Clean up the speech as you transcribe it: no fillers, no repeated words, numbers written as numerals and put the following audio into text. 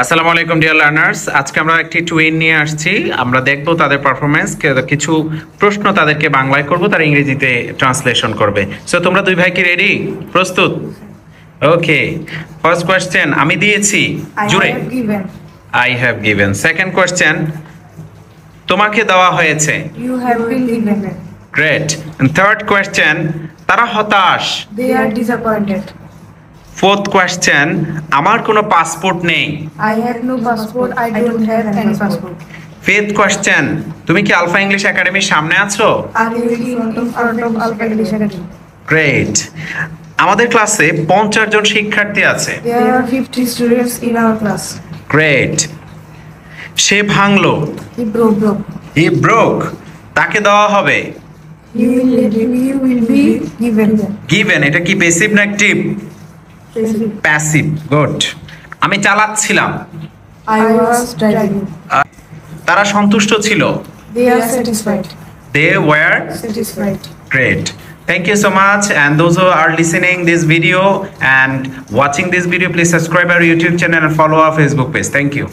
আসসালামু আলাইকুম dear learners, আজকে আমরা একটি টুইন নিয়ে আসছি। আমরা দেখব তাদের পারফরমেন্স, কিছু প্রশ্ন তাদেরকে বাংলায় করব, তারা ইংরেজিতে ট্রান্সলেশন করবে। সো তোমরা দুই ভাই কি রেডি? প্রস্তুত? ওকে, ফার্স্ট কোয়েশ্চেন আমি দিয়েছি জুড়ে, I have given. Second question তোমাকে দেওয়া হয়েছে, You have been given. Great. Third question তারা হতাশ, They are disappointed. Fourth question আমার কোনো পাসপোর্ট নেই, I have no passport. I don't have any passport. Fifth question তুমি কি আলফা ইংলিশ একাডেমির সামনে আছো? Are you in front of Alpha English Academy? Great. আমাদের ক্লাসে 50 জন শিক্ষার্থী আছে। There are 50 students in our class. Great. সে ভাঙলো, He broke. হি ব্রোক, তাকে দেওয়া হবে, You will be given. Given. এটা কি প্যাসিভ না অ্যাক্টিভ? প্যাসিভ। গুড। আমি চালাচ্ছিলাম, I was driving. তারা সন্তুষ্ট ছিল, They are satisfied. They were Satisfied. great. Thank you so much, and those who are listening this video and watching this video, please subscribe our YouTube channel and follow our Facebook page. Thank you.